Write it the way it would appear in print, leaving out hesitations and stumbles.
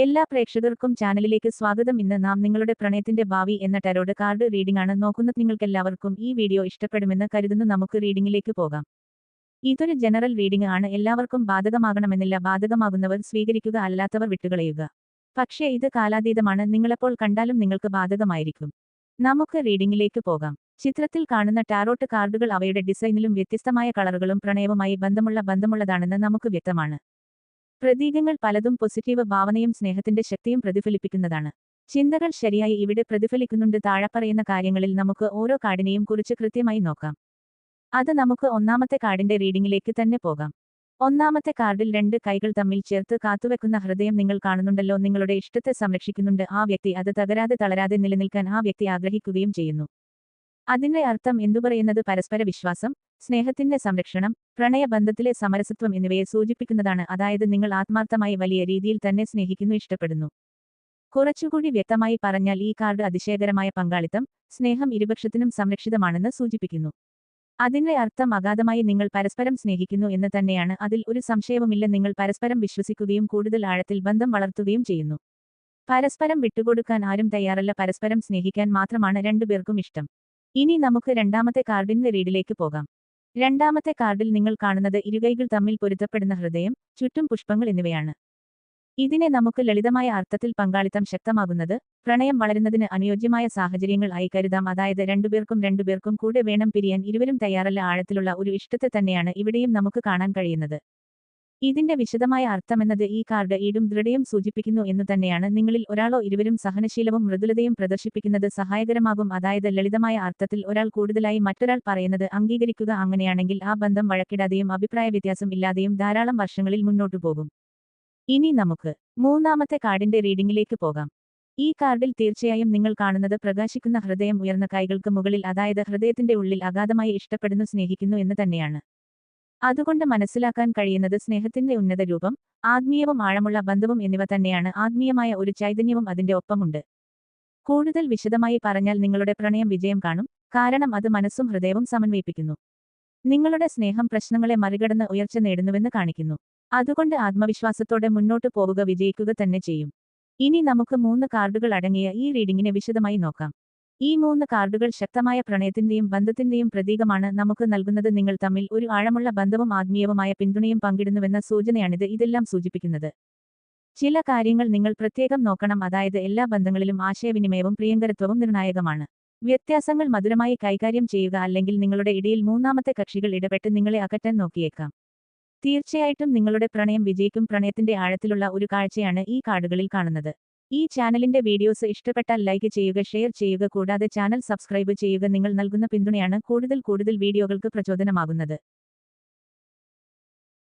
എല്ലാ പ്രേക്ഷകർക്കും ചാനലിലേക്ക് സ്വാഗതം. ഇന്ന് നാം നിങ്ങളുടെ പ്രണയത്തിന്റെ ഭാവി എന്ന ടാരോട്ട് കാർഡ് റീഡിംഗ് ആണ് നോക്കുന്നത്. നിങ്ങൾക്കെല്ലാവർക്കും ഈ വീഡിയോ ഇഷ്ടപ്പെടുമെന്ന് കരുതുന്നു. നമുക്ക് റീഡിംഗിലേക്ക് പോകാം. ഇതൊരു ജനറൽ റീഡിംഗ് ആണ്. എല്ലാവർക്കും ബാധകമാകണമെന്നില്ല. ബാധകമാകുന്നവർ സ്വീകരിക്കുക, അല്ലാത്തവർ വിട്ടുകളയുക. പക്ഷേ ഇത് കാലാതീതമാണ്. നിങ്ങളെപ്പോൾ കണ്ടാലും നിങ്ങൾക്ക് ബാധകമായിരിക്കും. നമുക്ക് റീഡിംഗിലേക്ക് പോകാം. ചിത്രത്തിൽ കാണുന്ന ടാരോട്ട് കാർഡുകൾ അവയുടെ ഡിസൈനിലും വ്യത്യസ്തമായ കളറുകളും പ്രണയവുമായി ബന്ധമുള്ളതാണെന്ന് നമുക്ക് വ്യക്തമാണ്. പ്രതീകങ്ങൾ പലതും പോസിറ്റീവ് ഭാവനയും സ്നേഹത്തിന്റെ ശക്തിയും പ്രതിഫലിപ്പിക്കുന്നതാണ്. ചിന്തകൾ ശരിയായി ഇവിടെ പ്രതിഫലിക്കുന്നുണ്ട്. താഴെപ്പറയുന്ന കാര്യങ്ങളിൽ നമുക്ക് ഓരോ കാർഡിനെയും കുറിച്ച് കൃത്യമായി നോക്കാം. അത് നമുക്ക് ഒന്നാമത്തെ കാർഡിന്റെ റീഡിംഗിലേക്ക് തന്നെ പോകാം. ഒന്നാമത്തെ കാർഡിൽ രണ്ട് കൈകൾ തമ്മിൽ ചേർത്ത് കാത്തുവെക്കുന്ന ഹൃദയം നിങ്ങൾ കാണുന്നുണ്ടല്ലോ. നിങ്ങളുടെ ഇഷ്ടത്തെ സംരക്ഷിക്കുന്നുണ്ട് ആ വ്യക്തി. അത് തളരാതെ നിലനിൽക്കാൻ ആ വ്യക്തി ആഗ്രഹിക്കുകയും ചെയ്യുന്നു. അതിന്റെ അർത്ഥം എന്തുപറയുന്നത്? പരസ്പര വിശ്വാസം, സ്നേഹത്തിന്റെ സംരക്ഷണം, പ്രണയബന്ധത്തിലെ സമരസത്വം എന്നിവയെ സൂചിപ്പിക്കുന്നതാണ്. അതായത് നിങ്ങൾ ആത്മാർത്ഥമായി വലിയ രീതിയിൽ തന്നെ സ്നേഹിക്കുന്നു, ഇഷ്ടപ്പെടുന്നു. കുറച്ചുകൂടി വ്യക്തമായി പറഞ്ഞാൽ ഈ കാർഡ് അതിശയകരമായ പങ്കാളിത്തം, സ്നേഹം ഇരുപക്ഷത്തിനും സംരക്ഷിതമാണെന്ന് സൂചിപ്പിക്കുന്നു. അതിന്റെ അർത്ഥം അഗാധമായി നിങ്ങൾ പരസ്പരം സ്നേഹിക്കുന്നു എന്ന് തന്നെയാണ്. അതിൽ ഒരു സംശയവുമില്ല. നിങ്ങൾ പരസ്പരം വിശ്വസിക്കുകയും കൂടുതൽ ആഴത്തിൽ ബന്ധം വളർത്തുകയും ചെയ്യുന്നു. പരസ്പരം വിട്ടുകൊടുക്കാൻ ആരും തയ്യാറല്ല. പരസ്പരം സ്നേഹിക്കാൻ മാത്രമാണ് രണ്ടുപേർക്കും ഇഷ്ടം. ഇനി നമുക്ക് രണ്ടാമത്തെ കാർഡിന്റെ റീഡിലേക്ക് പോകാം. രണ്ടാമത്തെ കാർഡിൽ നിങ്ങൾ കാണുന്നത് ഇരുകൈകൾ തമ്മിൽ പൊരുത്തപ്പെടുന്ന ഹൃദയം, ചുറ്റും പുഷ്പങ്ങൾ എന്നിവയാണ്. ഇതിനെ നമുക്ക് ലളിതമായ അർത്ഥത്തിൽ പങ്കാളിത്തം ശക്തമാകുന്നത്, പ്രണയം വളരുന്നതിന് അനുയോജ്യമായ സാഹചര്യങ്ങൾ ആയി കരുതാം. അതായത് രണ്ടുപേർക്കും കൂടെ വേണം, പിരിയാൻ ഇരുവരും തയ്യാറല്ല. ആഴത്തിലുള്ള ഒരു ഇഷ്ടത്തെ തന്നെയാണ് ഇവിടെയും നമുക്ക് കാണാൻ കഴിയുന്നത്. ഇതിന്റെ വിശദമായ അർത്ഥമെന്നത് ഈ കാർഡ് ഈടും ദൃഢയും സൂചിപ്പിക്കുന്നു എന്നു തന്നെയാണ്. നിങ്ങളിൽ ഒരാളോ ഇരുവരും സഹനശീലവും മൃദുലതയും പ്രദർശിപ്പിക്കുന്നത് സഹായകരമാകും. അതായത് ലളിതമായ അർത്ഥത്തിൽ ഒരാൾ കൂടുതലായി മറ്റൊരാൾ പറയുന്നത് അംഗീകരിക്കുക. അങ്ങനെയാണെങ്കിൽ ആ ബന്ധം വഴക്കിടാതെയും അഭിപ്രായ വ്യത്യാസം ഇല്ലാതെയും ധാരാളം വർഷങ്ങളിൽ മുന്നോട്ടു പോകും. ഇനി നമുക്ക് മൂന്നാമത്തെ കാർഡിന്റെ റീഡിംഗിലേക്ക് പോകാം. ഈ കാർഡിൽ തീർച്ചയായും നിങ്ങൾ കാണുന്നത് പ്രകാശിക്കുന്ന ഹൃദയം, ഉയർന്ന കൈകൾക്ക് മുകളിൽ. അതായത് ഹൃദയത്തിന്റെ ഉള്ളിൽ അഗാധമായി ഇഷ്ടപ്പെടുന്നു, സ്നേഹിക്കുന്നു എന്ന് തന്നെയാണ്. അതുകൊണ്ട് മനസ്സിലാക്കാൻ കഴിയുന്നത് സ്നേഹത്തിന്റെ ഉന്നത രൂപം, ആത്മീയവും ആഴമുള്ള ബന്ധവും എന്നിവ തന്നെയാണ്. ആത്മീയമായ ഒരു ചൈതന്യവും അതിന്റെ ഒപ്പമുണ്ട്. കൂടുതൽ വിശദമായി പറഞ്ഞാൽ നിങ്ങളുടെ പ്രണയം വിജയം കാണും. കാരണം അത് മനസ്സും ഹൃദയവും സമന്വയിപ്പിക്കുന്നു. നിങ്ങളുടെ സ്നേഹം പ്രശ്നങ്ങളെ മറികടന്ന് ഉയർച്ച നേടുന്നുവെന്ന് കാണിക്കുന്നു. അതുകൊണ്ട് ആത്മവിശ്വാസത്തോടെ മുന്നോട്ടു പോവുക, വിജയിക്കുക തന്നെ ചെയ്യും. ഇനി നമുക്ക് 3 കാർഡുകൾ അടങ്ങിയ ഈ റീഡിംഗിനെ വിശദമായി നോക്കാം. ഈ 3 കാർഡുകൾ ശക്തമായ പ്രണയത്തിന്റെയും ബന്ധത്തിന്റെയും പ്രതീകമാണ് നമുക്ക് നൽകുന്നത്. നിങ്ങൾ തമ്മിൽ ഒരു ആഴമുള്ള ബന്ധവും ആത്മീയവുമായ പിന്തുണയും പങ്കിടുന്നുവെന്ന സൂചനയാണിത് ഇതെല്ലാം സൂചിപ്പിക്കുന്നത്. ചില കാര്യങ്ങൾ നിങ്ങൾ പ്രത്യേകം നോക്കണം. അതായത് എല്ലാ ബന്ധങ്ങളിലും ആശയവിനിമയവും പ്രിയങ്കരത്വവും നിർണായകമാണ്. വ്യത്യാസങ്ങൾ മധുരമായി കൈകാര്യം ചെയ്യുക, അല്ലെങ്കിൽ നിങ്ങളുടെ ഇടയിൽ മൂന്നാമത്തെ കക്ഷികൾ ഇടപെട്ട് നിങ്ങളെ അകറ്റാൻ നോക്കിയേക്കാം. തീർച്ചയായിട്ടും നിങ്ങളുടെ പ്രണയം വിജയിക്കും. പ്രണയത്തിന്റെ ആഴത്തിലുള്ള ഒരു കാഴ്ചയാണ് ഈ കാർഡുകളിൽ കാണുന്നത്. ഈ ചാനലിന്റെ വീഡിയോസ് ഇഷ്ടപ്പെട്ടാൽ ലൈക്ക് ചെയ്യുക, ഷെയർ ചെയ്യുക, കൂടാതെ ചാനൽ സബ്സ്ക്രൈബ് ചെയ്യുക. നിങ്ങൾ നൽകുന്ന പിന്തുണയാണ് കൂടുതൽ വീഡിയോകൾക്ക് പ്രചോദനമാകുന്നത്.